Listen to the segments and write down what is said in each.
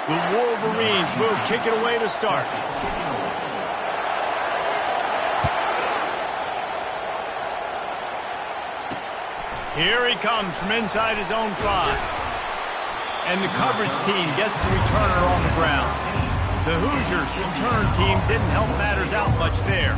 The Wolverines will kick it away to start. Here he comes from inside his own 5. And the coverage team gets the returner on the ground. The Hoosiers' return team didn't help matters out much there.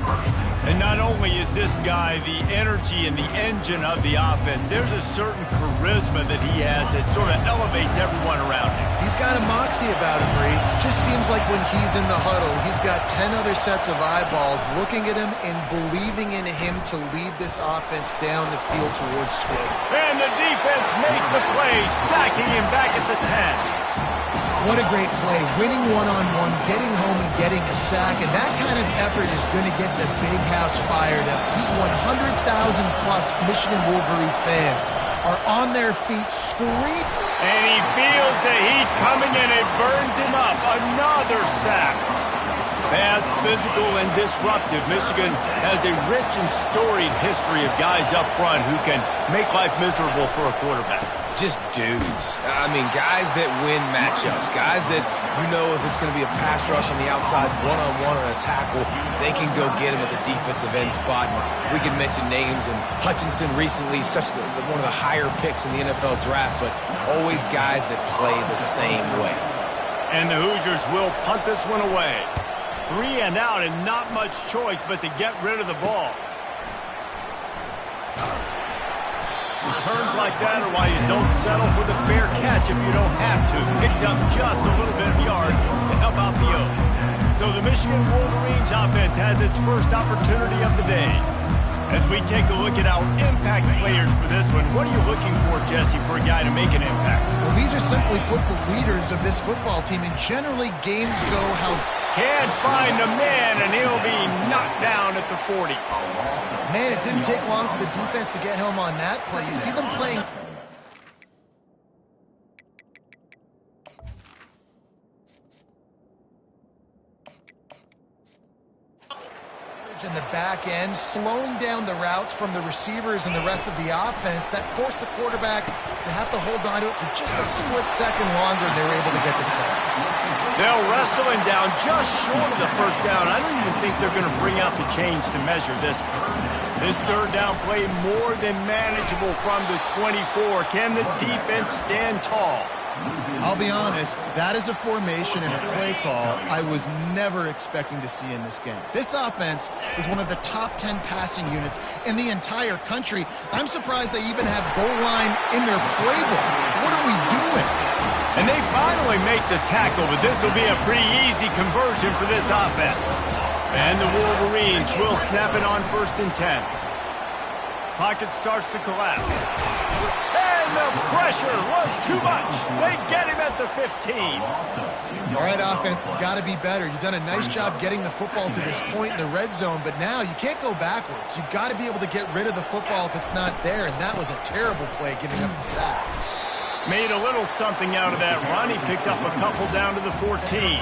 And not only is this guy the energy and the engine of the offense, there's a certain charisma that he has that sort of elevates everyone around him. He's got a moxie about him, Reese. Just seems like when he's in the huddle, he's got 10 other sets of eyeballs looking at him and believing in him to lead this offense down the field towards score. And the defense makes a play, sacking him back at the 10. What a great play, winning one-on-one, getting home and getting a sack, and that kind of effort is going to get the big house fired up. These 100,000-plus Michigan Wolverine fans are on their feet screaming. And he feels the heat coming and it burns him up. Another sack. Fast, physical, and disruptive. Michigan has a rich and storied history of guys up front who can make life miserable for a quarterback. Just dudes. I mean, guys that win matchups. Guys that, you know, if it's going to be a pass rush on the outside, one-on-one or a tackle, they can go get him at the defensive end spot. And we can mention names, and Hutchinson recently, one of the higher picks in the NFL draft, but always guys that play the same way. And the Hoosiers will punt this one away. 3 and out, and not much choice but to get rid of the ball. Returns like that are why you don't settle for the fair catch if you don't have to. Picks up just a little bit of yards to help out the O. So the Michigan Wolverines offense has its first opportunity of the day. As we take a look at our impact players for this one, what are you looking for, Jesse, for a guy to make an impact? Well, these are simply put the leaders of this football team, and generally games go how... Can't find the man, and he'll be knocked down at the 40. Man, it didn't take long for the defense to get home on that play. You see them playing... in the back end, slowing down the routes from the receivers and the rest of the offense. That forced the quarterback to have to hold on to it for just a split second longer, and they were able to get the sack. They'll wrestle him down just short of the first down. I don't even think they're going to bring out the chains to measure this one. This third down play more than manageable from the 24. Can the defense stand tall? I'll be honest, that is a formation and a play call I was never expecting to see in this game. This offense is one of the top 10 passing units in the entire country. I'm surprised they even have goal line in their playbook. What are we doing? And they finally make the tackle, but this will be a pretty easy conversion for this offense. And the Wolverines will snap it on 1st and 10. Pocket starts to collapse. And the pressure was too much. They get him at the 15. All right, offense has got to be better. You've done a nice job getting the football to this point in the red zone, but now you can't go backwards. You've got to be able to get rid of the football if it's not there, and that was a terrible play giving up the sack. Made a little something out of that run. He picked up a couple down to the 14.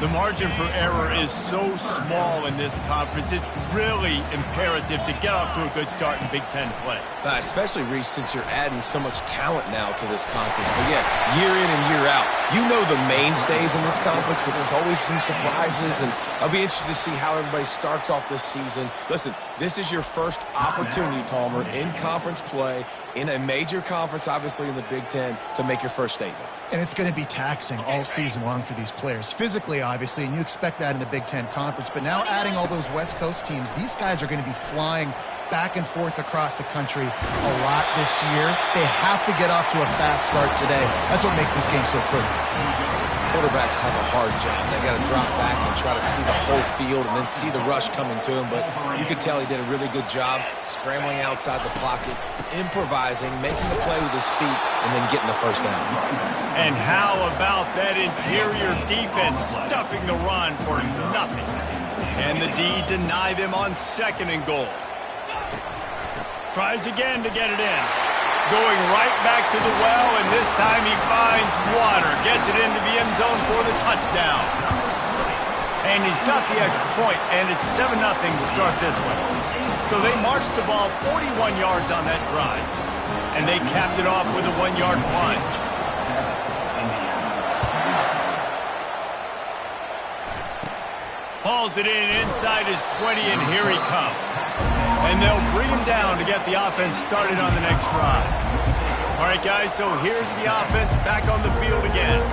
The margin for error is so small in this conference. It's really imperative to get off to a good start in Big Ten play. Especially, Reese, since you're adding so much talent now to this conference. But yeah, year in and year out, you know the mainstays in this conference, but there's always some surprises, and I'll be interested to see how everybody starts off this season. Listen, this is your first opportunity, Palmer, in conference play, in a major conference, obviously in the Big Ten, to make your first statement. And it's going to be taxing all season long for these players. Physically, obviously, and you expect that in the Big Ten Conference. But now adding all those West Coast teams, these guys are going to be flying back and forth across the country a lot this year. They have to get off to a fast start today. That's what makes this game so critical. Quarterbacks have a hard job. They got to drop back and try to see the whole field and then see the rush coming to him. But you could tell he did a really good job scrambling outside the pocket, improvising, making the play with his feet, and then getting the first down. And how about that interior defense stuffing the run for nothing? And the D deny them on 2nd and goal. Tries again to get it in. Going right back to the well, and this time he finds water. Gets it into the end zone for the touchdown. And he's got the extra point, and it's 7-0 to start this one. So they marched the ball 41 yards on that drive. And they capped it off with a 1-yard plunge. Dials it in inside his 20, and here he comes. And they'll bring him down to get the offense started on the next drive. All right, guys, so here's the offense back on the field again.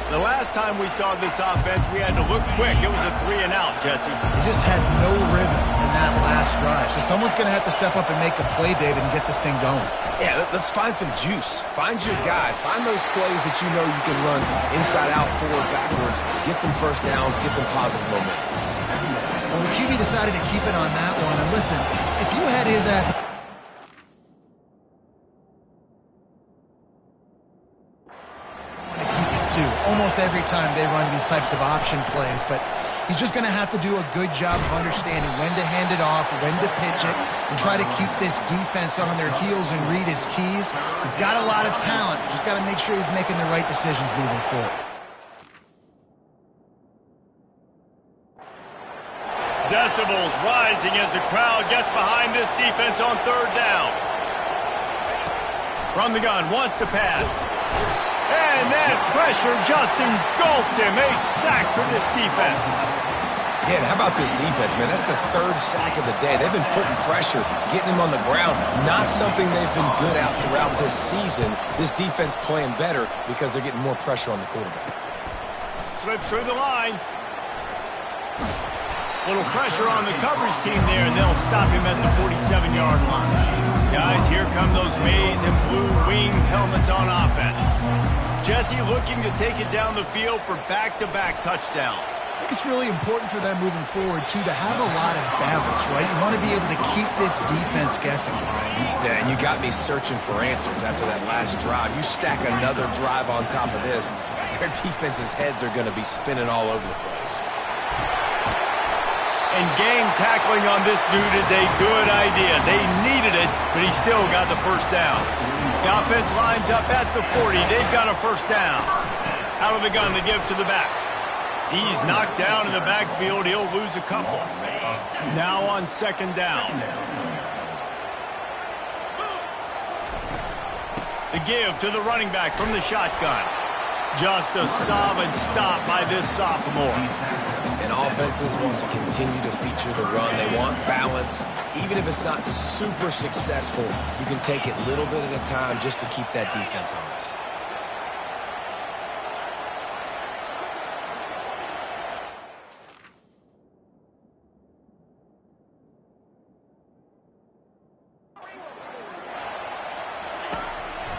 The last time we saw this offense, we had to look quick. It was a 3-and-out, Jesse. They just had no rhythm in that last drive. So someone's going to have to step up and make a play, David, and get this thing going. Yeah, let's find some juice. Find your guy. Find those plays that you know you can run inside out, forward, backwards. Get some first downs. Get some positive momentum. Well, the QB decided to keep it on that one. And listen, if you had his almost every time they run these types of option plays, but he's just going to have to do a good job of understanding when to hand it off, when to pitch it, and try to keep this defense on their heels and read his keys. He's got a lot of talent. Just got to make sure he's making the right decisions moving forward. Decibels rising as the crowd gets behind this defense on third down. From the gun, wants to pass. And that pressure just engulfed him. A sack for this defense. Yeah, and how about this defense, man? That's the third sack of the day. They've been putting pressure, getting him on the ground. Not something they've been good at throughout this season. This defense playing better because they're getting more pressure on the quarterback. Slips through the line. Little pressure on the coverage team there, and they'll stop him at the 47-yard line. Guys, here come those maize and blue winged helmets on offense. Jesse looking to take it down the field for back-to-back touchdowns. I think it's really important for them moving forward, too, to have a lot of balance, right? You want to be able to keep this defense guessing, Brian. Yeah, and you got me searching for answers after that last drive. You stack another drive on top of this, their defense's heads are going to be spinning all over the place. And game tackling on this dude is a good idea. They needed it, but he still got the first down. The offense lines up at the 40. They've got a first down. Out of the gun to give to the back. He's knocked down in the backfield. He'll lose a couple. Now on second down. The give to the running back from the shotgun. Just a solid stop by this sophomore. And offenses want to continue to feature the run. They want balance. Even if it's not super successful, you can take it little bit at a time just to keep that defense honest.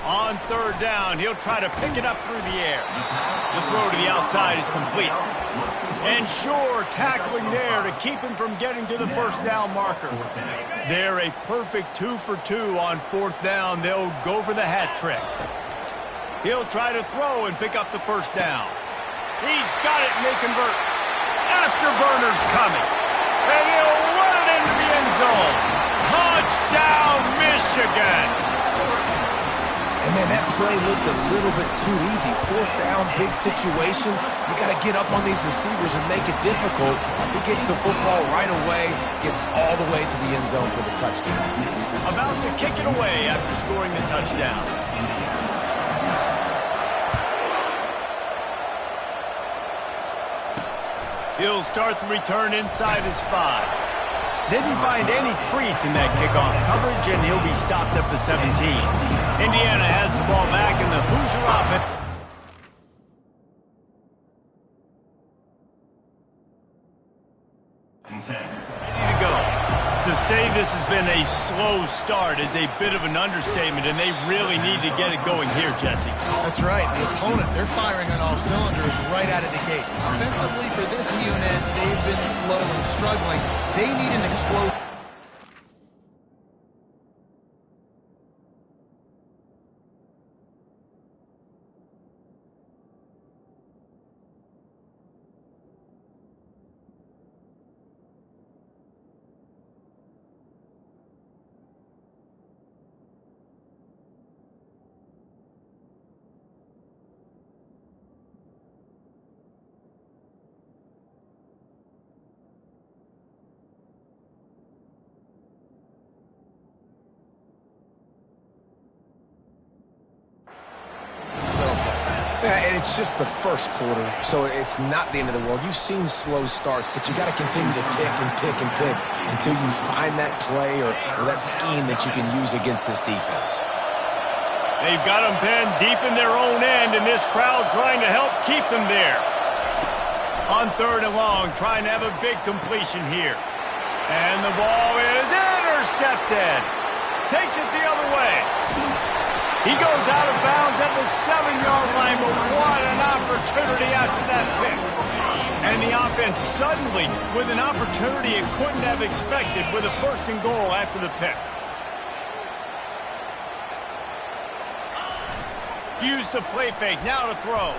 On third down, he'll try to pick it up through the air. The throw to the outside is complete. And Shore tackling there to keep him from getting to the first down marker. They're a perfect 2 for 2 on fourth down. They'll go for the hat trick. He'll try to throw and pick up the first down. He's got it and they convert. Afterburner's coming. And he'll run it into the end zone. Touchdown, Michigan. And, man, that play looked a little bit too easy. Fourth down, big situation. You got to get up on these receivers and make it difficult. He gets the football right away, gets all the way to the end zone for the touchdown. About to kick it away after scoring the touchdown. He'll start the return inside his 5. Didn't find any crease in that kickoff coverage, and he'll be stopped at the 17. Indiana has the ball back in the Hoosier offense. Ready to go. To say this has been a slow start is a bit of an understatement, and they really need to get it going here, Jesse. That's right. The opponent, they're firing on all cylinders right out of the gate. Offensively, for this unit, they've been slow and struggling. They need an explosion. And it's just the first quarter, so it's not the end of the world. You've seen slow starts, but you got to continue to pick and pick and pick until you find that play or that scheme that you can use against this defense. They've got them pinned deep in their own end, and this crowd trying to help keep them there. On 3rd and long, trying to have a big completion here. And the ball is intercepted. Takes it the other way. He goes out of bounds at the 7-yard line, but what an opportunity after that pick. And the offense suddenly with an opportunity it couldn't have expected with a 1st and goal after the pick. Used the play fake, now to throw.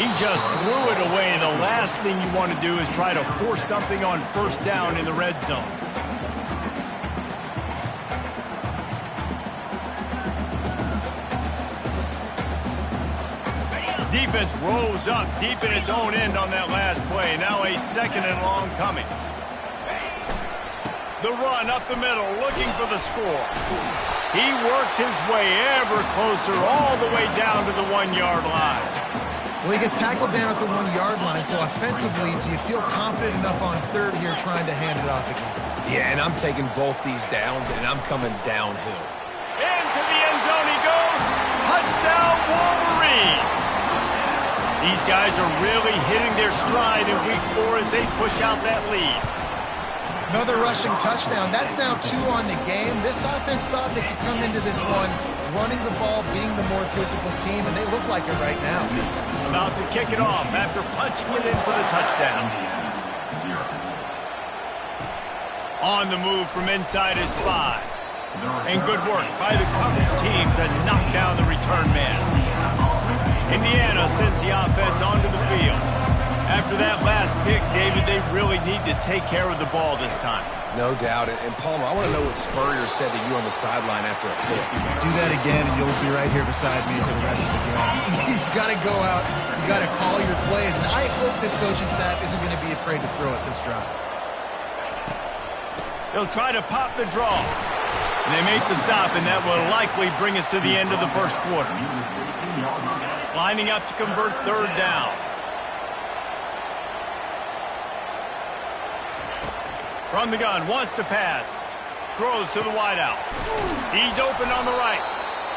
He just threw it away. The last thing you want to do is try to force something on 1st down in the red zone. Defense rose up deep in its own end on that last play. Now a 2nd and long coming. The run up the middle, looking for the score. He works his way ever closer all the way down to the 1-yard line. Well, he gets tackled down at the 1-yard line, so offensively, do you feel confident enough on 3rd here trying to hand it off again? Yeah, and I'm taking both these downs, and I'm coming downhill. Into the end zone he goes. Touchdown, Wolverines. These guys are really hitting their stride in week 4 as they push out that lead. Another rushing touchdown. That's now 2 on the game. This offense thought they could come into this one running the ball, being the more physical team, and they look like it right now. About to kick it off after punching it in for the touchdown. On the move from inside his 5. And good work by the coverage team to knock down the return man. Indiana sends the offense onto the field. After that last pick, David, they really need to take care of the ball this time. No doubt. And Palmer, I want to know what Spurrier said to you on the sideline after a pick. Do that again, and you'll be right here beside me for the rest of the game. You got to go out. You got to call your plays. And I hope this coaching staff isn't going to be afraid to throw it this drive. They'll try to pop the draw. And they make the stop, and that will likely bring us to the end of the 1st quarter. Lining up to convert 3rd down. From the gun, wants to pass. Throws to the wideout. He's open on the right.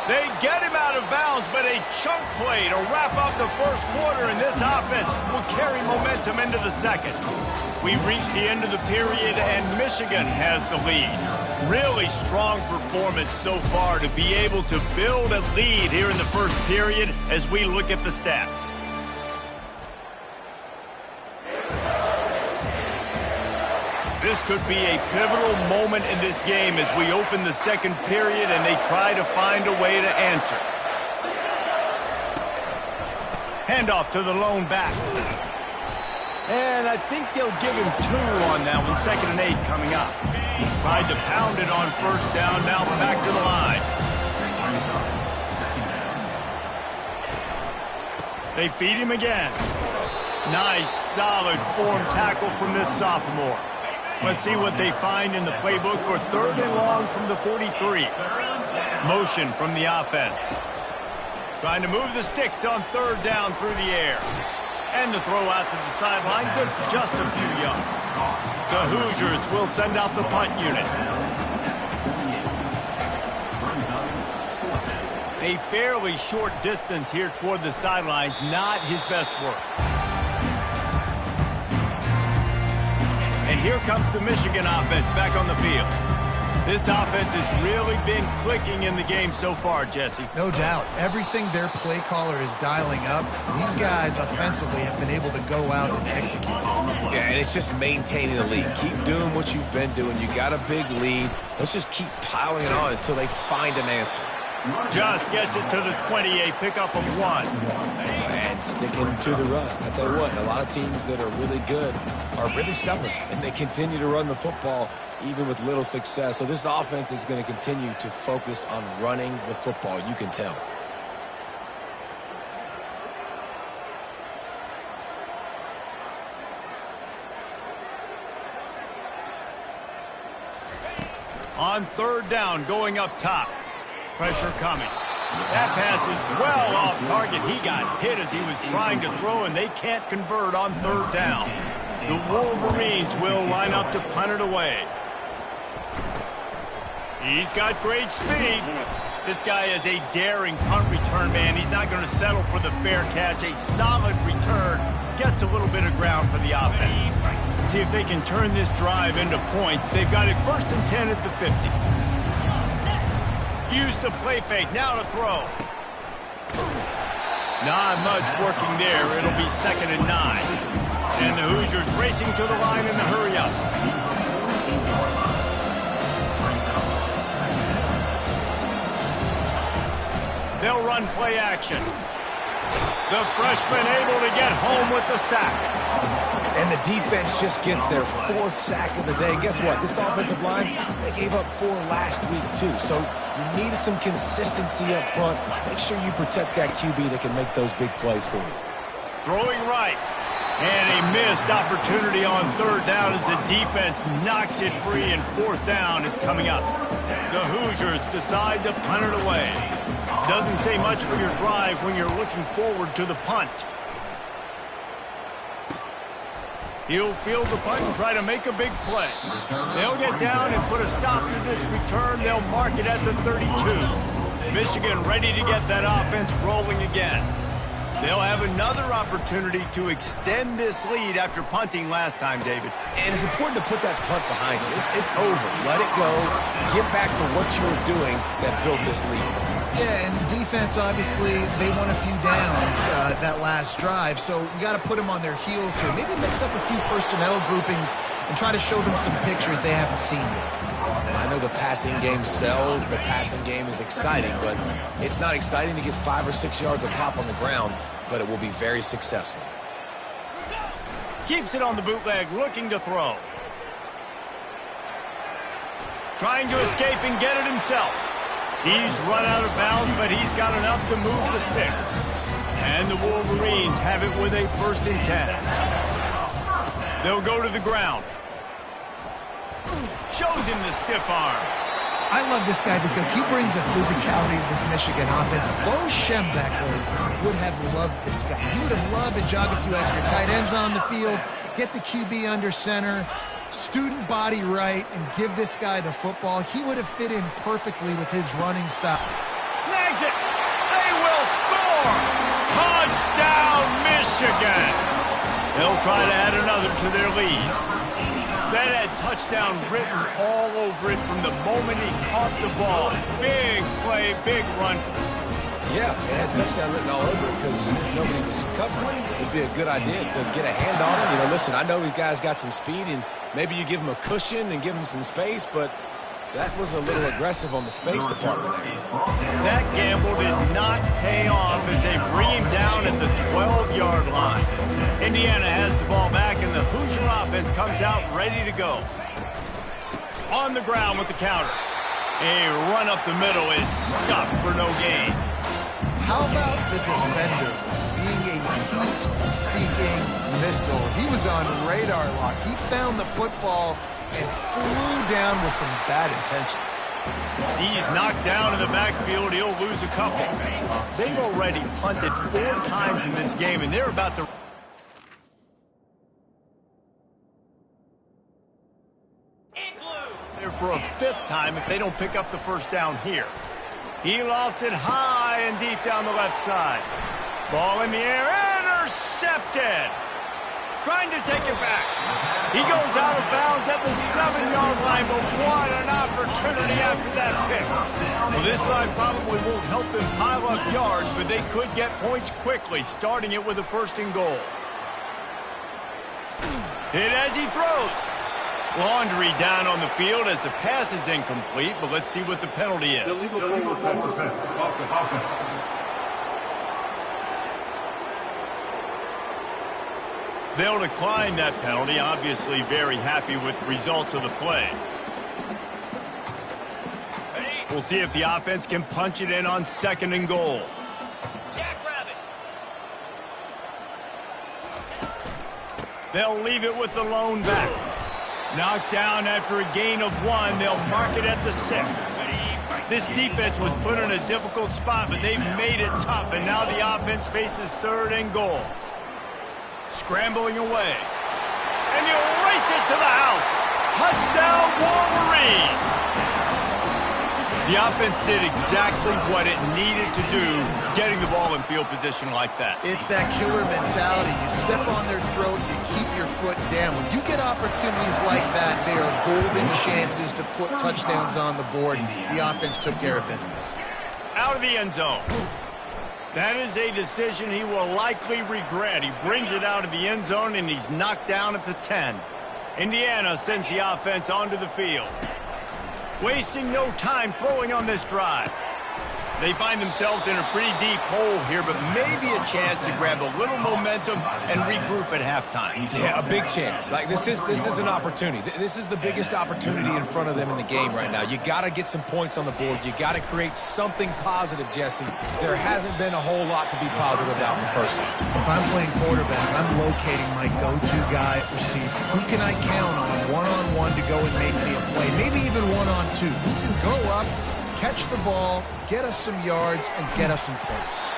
They get him out of bounds, but a chunk play to wrap up the 1st quarter, and this offense will carry momentum into the 2nd. We've reached the end of the period, and Michigan has the lead. Really strong performance so far to be able to build a lead here in the 1st period as we look at the stats. This could be a pivotal moment in this game as we open the 2nd period and they try to find a way to answer. Handoff to the lone back. And I think they'll give him 2 on that one. 2nd and 8 coming up. Tried to pound it on 1st down, now back to the line. They feed him again. Nice, solid form tackle from this sophomore. Let's see what they find in the playbook for 3rd and long from the 43. Motion from the offense. Trying to move the sticks on 3rd down through the air. And the throw out to the sideline, good for just a few yards. The Hoosiers will send out the punt unit. A fairly short distance here toward the sidelines, not his best work. And here comes the Michigan offense back on the field. This offense has really been clicking in the game so far, Jesse. No doubt. Everything their play caller is dialing up, these guys offensively have been able to go out and execute. Yeah, and it's just maintaining the lead. Keep doing what you've been doing. You got a big lead. Let's just keep piling it on until they find an answer. Just gets it to the 28, pickup of 1. And sticking to the run. I tell you what, a lot of teams that are really good are really stubborn, and they continue to run the football even with little success. So this offense is going to continue to focus on running the football. You can tell. On 3rd down, going up top. Pressure coming. That pass is well off target. He got hit as he was trying to throw, and they can't convert on third down. The Wolverines will line up to punt it away. He's got great speed. This guy is a daring punt return man. He's not going to settle for the fair catch. A solid return gets a little bit of ground for the offense. See if they can turn this drive into points. They've got it 1st and 10 at the 50. Use the play fake. Now to throw. Not much working there. It'll be 2nd and 9. And the Hoosiers racing to the line in the hurry up. They'll run play action. The freshman able to get home with the sack. And the defense just gets their 4th sack of the day. Guess what? This offensive line, they gave up 4 last week too. So you need some consistency up front. Make sure you protect that QB that can make those big plays for you. Throwing right. And a missed opportunity on 3rd down as the defense knocks it free, and 4th down is coming up. The Hoosiers decide to punt it away. Doesn't say much for your drive when you're looking forward to the punt. He'll field the punt and try to make a big play. They'll get down and put a stop to this return. They'll mark it at the 32. Michigan ready to get that offense rolling again. They'll have another opportunity to extend this lead after punting last time, David. And it's important to put that punt behind you. It's over. Let it go. Get back to what you were doing that built this lead. Yeah, and defense, obviously, they won a few downs that last drive, so we got to put them on their heels here. Maybe mix up a few personnel groupings and try to show them some pictures they haven't seen yet. I know the passing game sells, the passing game is exciting, but it's not exciting to get 5 or 6 yards of pop on the ground, but it will be very successful. Keeps it on the bootleg, looking to throw. Trying to escape and get it himself. He's run out of bounds, but he's got enough to move the sticks. And the Wolverines have it with a 1st and 10. They'll go to the ground. Shows him the stiff arm. I love this guy because he brings a physicality to this Michigan offense. Bo Schembechler would have loved this guy. He would have loved to jog a few extra tight ends on the field, get the QB under center, student body right, and give this guy the football. He would have fit in perfectly with his running style. Snags it. They will score. Touchdown, Michigan. They'll try to add another to their lead. That had touchdown written all over it from the moment he caught the ball. Big play, big run. Yeah, it had touchdown written all over it because nobody was covering. It would be a good idea to get a hand on him. You know, listen, I know these guys got some speed, and maybe you give them a cushion and give them some space, but that was a little aggressive on the space department there. That gamble did not pay off as they bring him down at the 12-yard line. Indiana has the ball back, and the Hoosier offense comes out ready to go. On the ground with the counter. A run up the middle is stopped for no gain. How about the defender being a heat-seeking missile? He was on radar lock. He found the football and flew down with some bad intentions. He's knocked down in the backfield. He'll lose a couple. They've already punted 4 times in this game, and they're about to... for a 5th time if they don't pick up the 1st down here. He lofts it high and deep down the left side. Ball in the air, intercepted. Trying to take it back. He goes out of bounds at the 7-yard line, but what an opportunity after that pick. Well, this drive probably won't help them pile up yards, but they could get points quickly, starting it with a 1st and goal. Hit as he throws. Laundry down on the field as the pass is incomplete, but let's see what the penalty is. They'll decline that penalty, obviously very happy with the results of the play. We'll see if the offense can punch it in on 2nd and goal. They'll leave it with the lone back. Knocked down after a gain of 1. They'll mark it at the 6. This defense was put in a difficult spot, but they've made it tough, and now the offense faces 3rd and goal. Scrambling away. And you race it to the house. Touchdown, Wolverines! The offense did exactly what it needed to do, getting the ball in field position like that. It's that killer mentality. You step on their throat, you keep your foot down. When you get opportunities like that, they are golden chances to put touchdowns on the board. The offense took care of business. Out of the end zone. That is a decision he will likely regret. He brings it out of the end zone, and he's knocked down at the 10. Indiana sends the offense onto the field. Wasting no time throwing on this drive. They find themselves in a pretty deep hole here, but maybe a chance to grab a little momentum and regroup at halftime. Yeah, a big chance. Like this is an opportunity. This is the biggest opportunity in front of them in the game right now. You got to get some points on the board. You got to create something positive, Jesse. There hasn't been a whole lot to be positive about in the first half. If I'm playing quarterback, I'm locating my go-to guy at receiver. Who can I count on one-on-one to go and make me a play? Maybe even one-on-two. Who can go up, catch the ball, get us some yards, and get us some points.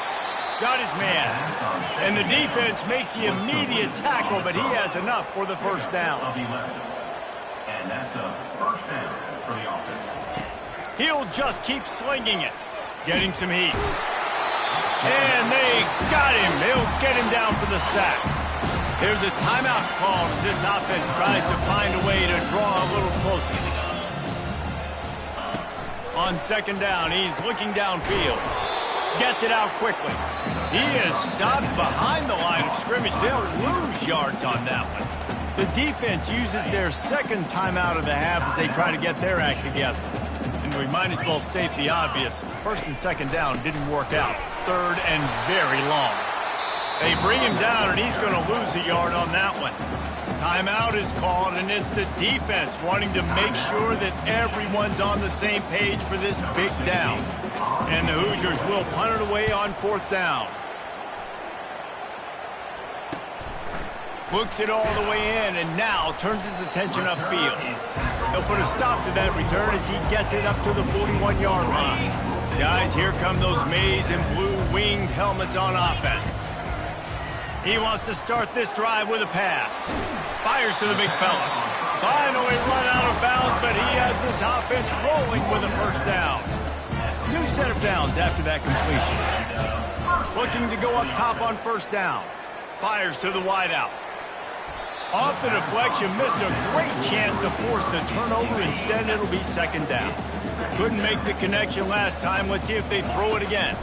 Got his man. And the defense makes the immediate tackle, but he has enough for the first down. And that's a first down for the offense. He'll just keep slinging it. Getting some heat. And they got him. They'll get him down for the sack. There's a timeout called as this offense tries to find a way to draw a little closer. On 2nd down, he's looking downfield. Gets it out quickly. He is stopped behind the line of scrimmage. They'll lose yards on that one. The defense uses their 2nd timeout of the half as they try to get their act together. And we might as well state the obvious. 1st and 2nd down didn't work out. 3rd and very long. They bring him down, and he's going to lose a yard on that one. Timeout is called, and it's the defense wanting to make sure that everyone's on the same page for this big down. And the Hoosiers will punt it away on 4th down. Looks it all the way in, and now turns his attention upfield. He'll put a stop to that return as he gets it up to the 41-yard line. Guys, here come those maize and blue winged helmets on offense. He wants to start this drive with a pass. Fires to the big fella. Finally run out of bounds, but he has this offense rolling with a first down. New set of downs after that completion. Looking to go up top on 1st down. Fires to the wideout. Off the deflection, missed a great chance to force the turnover. Instead, it'll be 2nd down. Couldn't make the connection last time. Let's see if they throw it again.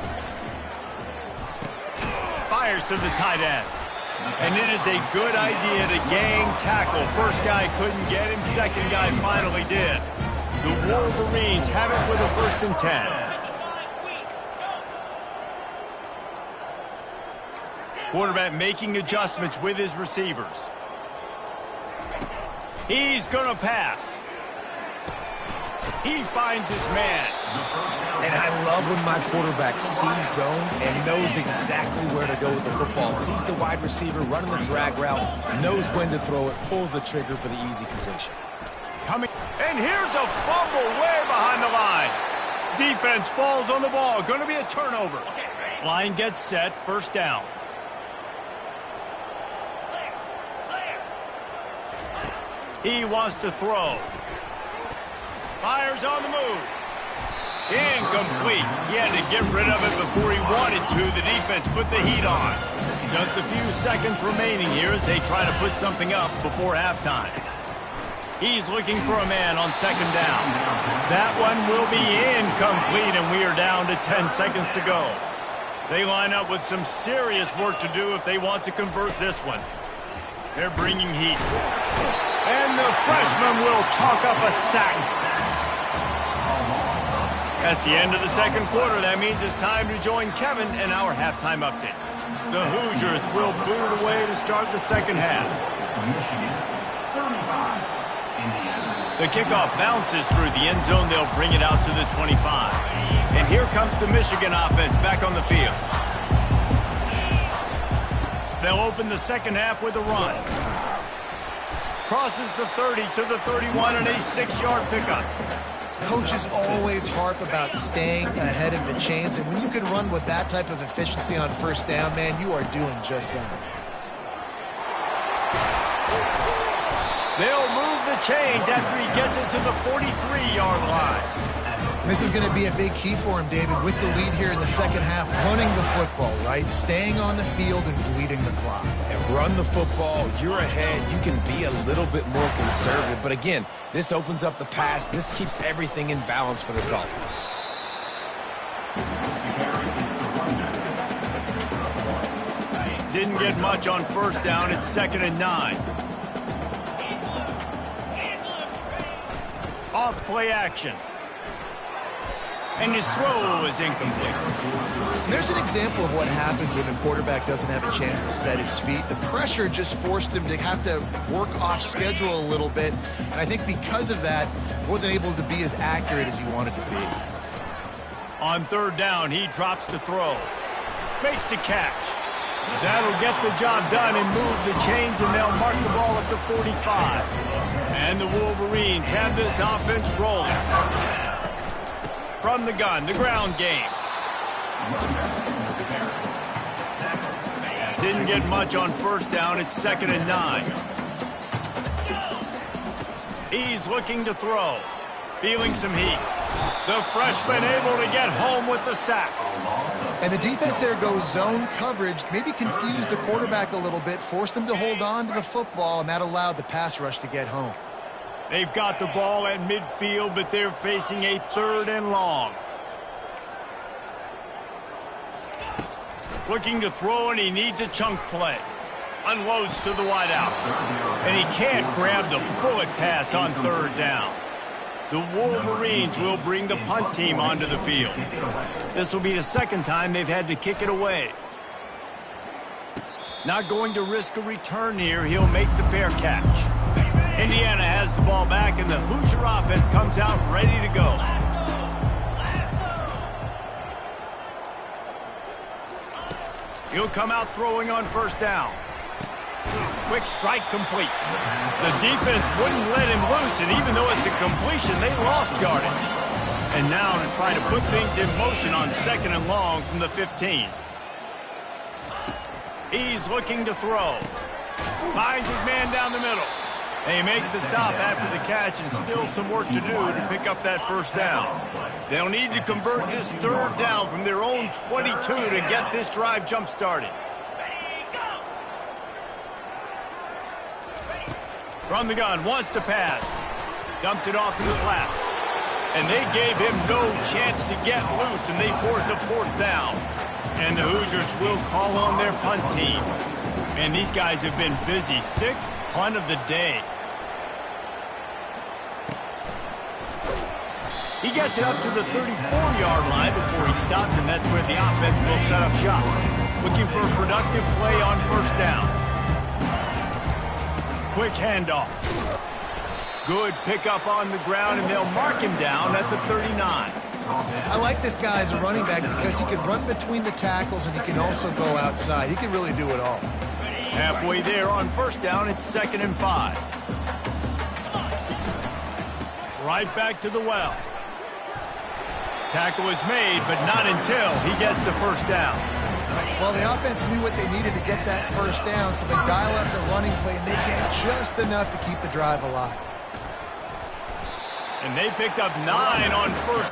Fires to the tight end. And it is a good idea to gang tackle. First guy couldn't get him. 2nd guy finally did. The Wolverines have it with a 1st and 10. Quarterback making adjustments with his receivers. He's going to pass. He finds his man. And I love when my quarterback sees zone and knows exactly where to go with the football. Sees the wide receiver running the drag route, knows when to throw it, pulls the trigger for the easy completion. Coming, and here's a fumble way behind the line. Defense falls on the ball. Going to be a turnover. Line gets set. 1st down. He wants to throw. Fires on the move. Incomplete. He had to get rid of it before he wanted to. The defense put the heat on. Just a few seconds remaining here as they try to put something up before halftime. He's looking for a man on 2nd down. That one will be incomplete, and we are down to 10 seconds to go. They line up with some serious work to do if they want to convert this one. They're bringing heat. And the freshman will chalk up a sack. That's the end of the 2nd quarter. That means it's time to join Kevin in our halftime update. The Hoosiers will boot it away to start the 2nd half. The kickoff bounces through the end zone. They'll bring it out to the 25. And here comes the Michigan offense back on the field. They'll open the 2nd half with a run. Crosses the 30 to the 31 and a 6-yard pickup. Coaches always harp about staying ahead of the chains, and when you can run with that type of efficiency on first down, man, you are doing just that. They'll move the chains after he gets it to the 43-yard line. This is going to be a big key for him, David, with the lead here in the second half, running the football, right? Staying on the field and bleeding the clock. And run the football, you're ahead, you can be a little bit more conservative. But again, this opens up the pass. This keeps everything in balance for this offense. Didn't get much on first down. It's 2nd and 9. Off play action. And his throw is incomplete. There's an example of what happens when the quarterback doesn't have a chance to set his feet. The pressure just forced him to have to work off schedule a little bit. And I think because of that, he wasn't able to be as accurate as he wanted to be. On 3rd down, he drops the throw. Makes the catch. That'll get the job done and move the chains, and they'll mark the ball at the 45. And the Wolverines have this offense rolling. From the gun, the ground game. Didn't get much on first down. It's 2nd and 9. He's looking to throw. Feeling some heat. The freshman able to get home with the sack. And the defense there goes zone coverage, maybe confused the quarterback a little bit, forced him to hold on to the football, and that allowed the pass rush to get home. They've got the ball at midfield, but they're facing a 3rd and long. Looking to throw, and he needs a chunk play. Unloads to the wideout. And he can't grab the bullet pass on 3rd down. The Wolverines will bring the punt team onto the field. This will be the second time they've had to kick it away. Not going to risk a return here. He'll make the fair catch. Indiana has the ball back, and the Hoosier offense comes out ready to go. He'll come out throwing on first down. Quick strike complete. The defense wouldn't let him loose, and even though it's a completion, they lost yardage. And now to try to put things in motion on 2nd and long from the 15. He's looking to throw. Finds his man down the middle. They make the stop after the catch, and still some work to do to pick up that first down. They'll need to convert this 3rd down from their own 22 to get this drive jump-started. From the gun, wants to pass. Dumps it off in the flaps. And they gave him no chance to get loose, and they force a 4th down. And the Hoosiers will call on their punt team. And these guys have been busy. 6th punt of the day. He gets it up to the 34-yard line before he stopped, and that's where the offense will set up shop. Looking for a productive play on first down. Quick handoff. Good pickup on the ground, and they'll mark him down at the 39. I like this guy as a running back because he can run between the tackles, and he can also go outside. He can really do it all. Halfway there on first down, it's 2nd and 5. Right back to the well. Tackle is made, but not until he gets the first down. Well, the offense knew what they needed to get that first down, so they dial up the running play, and they get just enough to keep the drive alive. And they picked up 9 on first.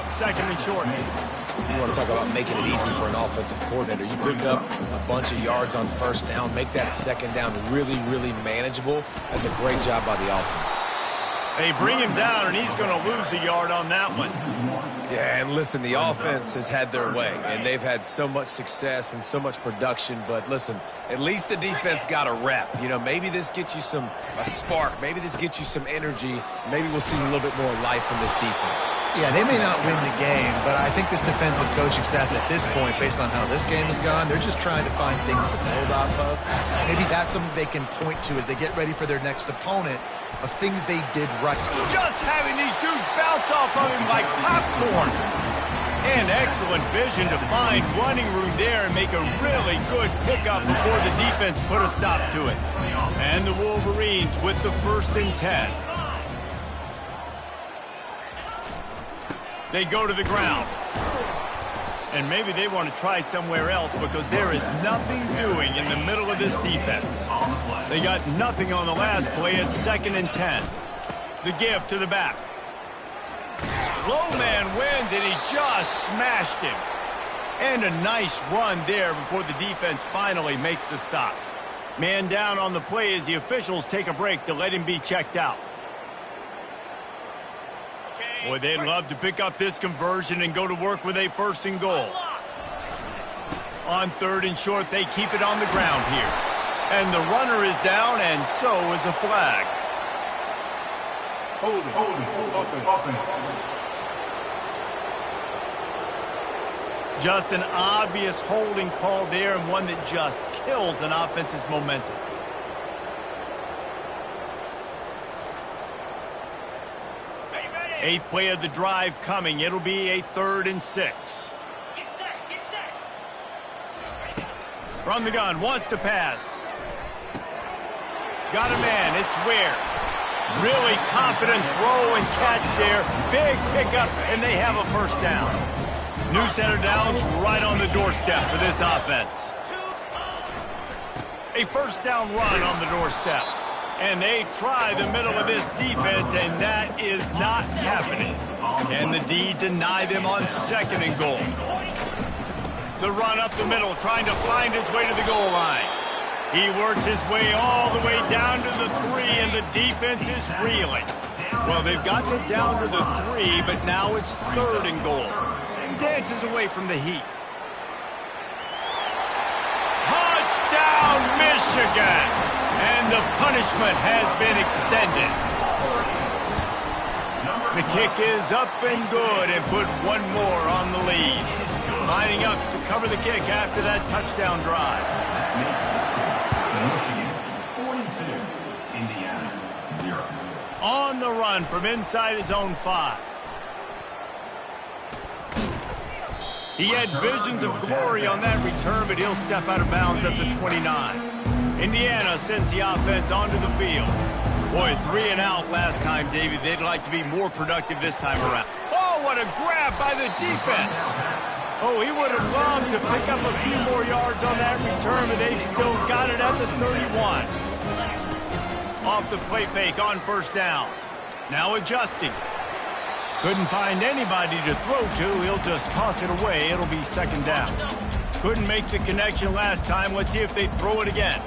Second and short. You want to talk about making it easy for an offensive coordinator. You pick up a bunch of yards on first down, make that second down really, really manageable. That's a great job by the offense. They bring him down, and he's going to lose a yard on that one. Yeah, and listen, the offense has had their way, and they've had so much success and so much production. But listen, at least the defense got a rep. You know, maybe this gets you a spark. Maybe this gets you some energy. Maybe we'll see a little bit more life from this defense. Yeah, they may not win the game, but I think this defensive coaching staff at this point, based on how this game has gone, they're just trying to find things to build off of. Maybe that's something they can point to as they get ready for their next opponent, of things they did right. Just having these dudes bounce off of him like popcorn. And excellent vision to find running room there and make a really good pickup before the defense put a stop to it. And the Wolverines with the 1st and 10. They go to the ground. And maybe they want to try somewhere else because there is nothing doing in the middle of this defense. They got nothing on the last play at 2nd and 10. The give to the back. Low man wins, and he just smashed him. And a nice run there before the defense finally makes the stop. Man down on the play as the officials take a break to let him be checked out. Boy, they'd love to pick up this conversion and go to work with a 1st and goal. On 3rd and short, they keep it on the ground here. And the runner is down, and so is a flag. Holding. Just an obvious holding call there, and one that just kills an offense's momentum. Eighth play of the drive coming. It'll be a 3rd and 6. From the gun, wants to pass. Got a man, it's Ware. Really confident throw and catch there. Big pickup, and they have a 1st down. New center downs right on the doorstep for this offense. A 1st down run on the doorstep. And they try the middle of this defense, and that is not happening. And the D deny them on 2nd and goal. The run up the middle, trying to find his way to the goal line. He works his way all the way down to the 3, and the defense is reeling. Well, they've gotten it down to the 3, but now it's 3rd and goal. Dances away from the heat. Touchdown, Michigan! And the punishment has been extended. The kick is up and good, and put one more on the lead. Lining up to cover the kick after that touchdown drive. Michigan 42, Indiana 0. On the run from inside his own 5. He had visions of glory on that return, but he'll step out of bounds at the 29. Indiana sends the offense onto the field. Boy, 3 and out last time, David. They'd like to be more productive this time around. Oh, what a grab by the defense. Oh, he would have loved to pick up a few more yards on that return, but they've still got it at the 31. Off the play fake on 1st down. Now adjusting. Couldn't find anybody to throw to. He'll just toss it away. It'll be 2nd down. Couldn't make the connection last time. Let's see if they throw it again.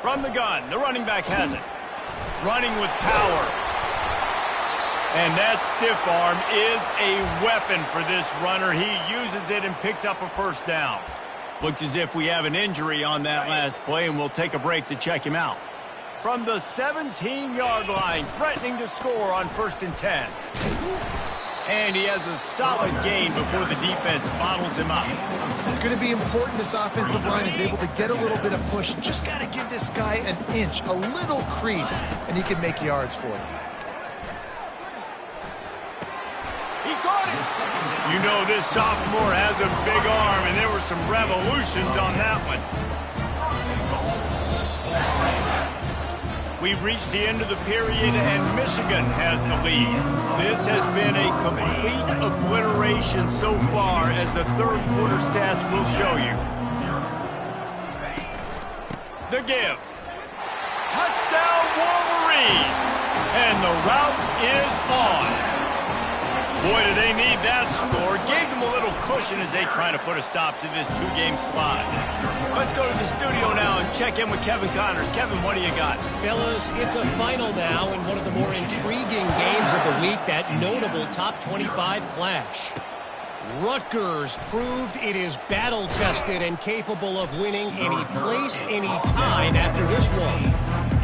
From the gun, the running back has it. Running with power. And that stiff arm is a weapon for this runner. He uses it and picks up a 1st down. Looks as if we have an injury on that last play, and we'll take a break to check him out. From the 17-yard line, threatening to score on 1st and 10. And he has a solid gain before the defense bottles him up. It's going to be important this offensive line is able to get a little bit of push. Just got to give this guy an inch, a little crease, and he can make yards for you. He caught it. You know this sophomore has a big arm, and there were some revolutions on that one. We've reached the end of the period, and Michigan has the lead. This has been a complete obliteration so far, as the 3rd quarter stats will show you. The give. Touchdown, Wolverines! And the route is on. Boy, do they need that score. Gave them a little cushion as they try to put a stop to this two-game slide. Let's go to the studio now and check in with Kevin Connors. Kevin, what do you got? Fellas, it's a final now in one of the more intriguing games of the week, that notable top 25 clash. Rutgers proved it is battle-tested and capable of winning any place, any time after this one.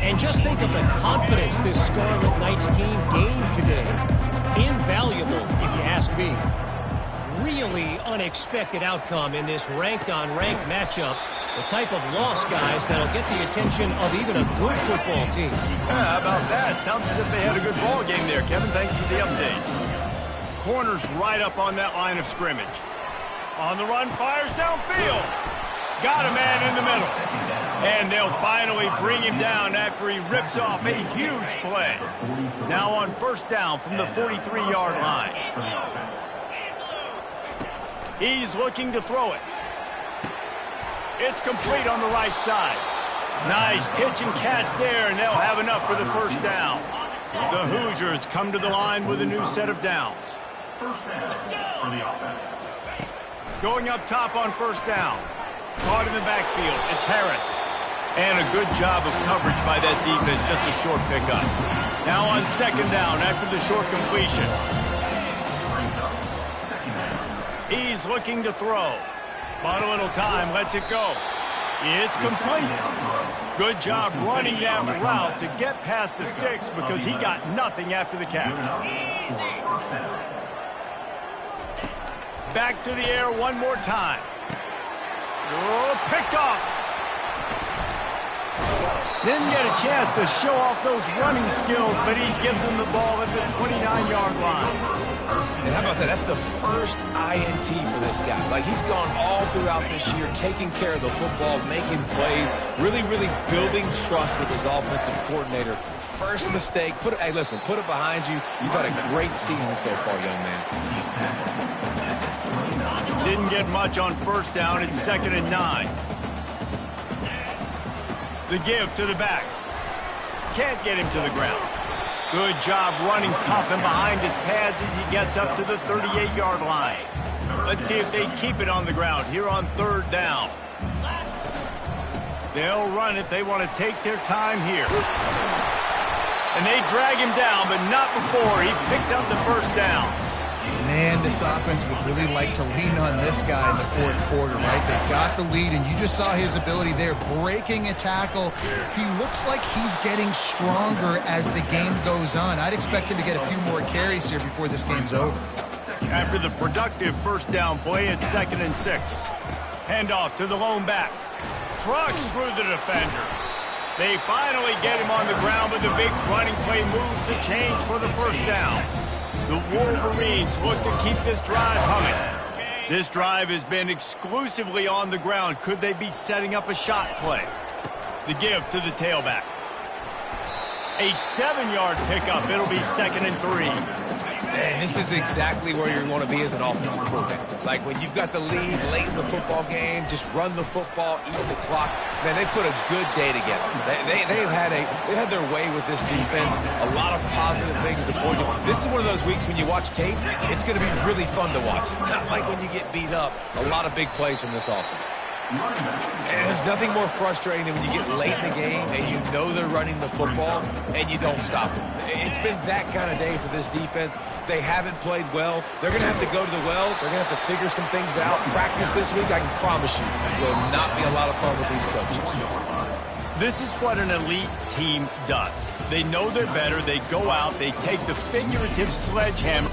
And just think of the confidence this Scarlet Knights team gained today. Invaluable, if you ask me. Really unexpected outcome in this ranked-on-ranked matchup. The type of loss, guys, that'll get the attention of even a good football team. Yeah, how about that? Sounds as if they had a good ball game there. Kevin, thanks for the update. Corner's right up on that line of scrimmage. On the run, fires downfield. Got a man in the middle. And they'll finally bring him down after he rips off a huge play. Now on first down from the 43-yard line. He's looking to throw it. It's complete on the right side. Nice pitch and catch there, and they'll have enough for the first down. The Hoosiers come to the line with a new set of downs. First down for the offense. Going up top on first down. Caught in the backfield. It's Harris. And a good job of coverage by that defense. Just a short pickup. Now on second down after the short completion. He's looking to throw. But a little time. Lets it go. It's complete. Good job running that route to get past the sticks because he got nothing after the catch. Back to the air one more time. Oh, picked off. Didn't get a chance to show off those running skills, but he gives him the ball at the 29-yard line. And how about that? That's the first INT for this guy. Like, he's gone all throughout this year, taking care of the football, making plays, really building trust with his offensive coordinator. First mistake. Hey, listen, put it behind you. You've had a great season so far, young man. Didn't get much on first down. It's 2nd and 9. The give to the back. Can't get him to the ground. Good job running tough and behind his pads as he gets up to the 38-yard line. Let's see if they keep it on the ground here on third down. They'll run it. They want to take their time here. And they drag him down, but not before he picks up the first down. Man, this offense would really like to lean on this guy in the fourth quarter, right? They've got the lead, and you just saw his ability there, breaking a tackle. He looks like he's getting stronger as the game goes on. I'd expect him to get a few more carries here before this game's over. After the productive first down play, it's 2nd and 6. Handoff to the lone back. Trucks through the defender. They finally get him on the ground, but the big running play moves the change for the first down. The Wolverines look to keep this drive humming. This drive has been exclusively on the ground. Could they be setting up a shot play? The give to the tailback. A 7-yard pickup. It'll be 2nd and 3. Man, this is exactly where you want to be as an offensive coordinator. Like, when you've got the lead late in the football game, just run the football, eat the clock. Man, they put a good day together. They've had their way with this defense. A lot of positive things to point to. This is one of those weeks when you watch tape, it's going to be really fun to watch. Not like when you get beat up. A lot of big plays from this offense. And there's nothing more frustrating than when you get late in the game and you know they're running the football and you don't stop them. It's been that kind of day for this defense. They haven't played well. They're going to have to go to the well. They're going to have to figure some things out. Practice this week, I can promise you, will not be a lot of fun with these coaches. This is what an elite team does. They know they're better. They go out. They take the figurative sledgehammer.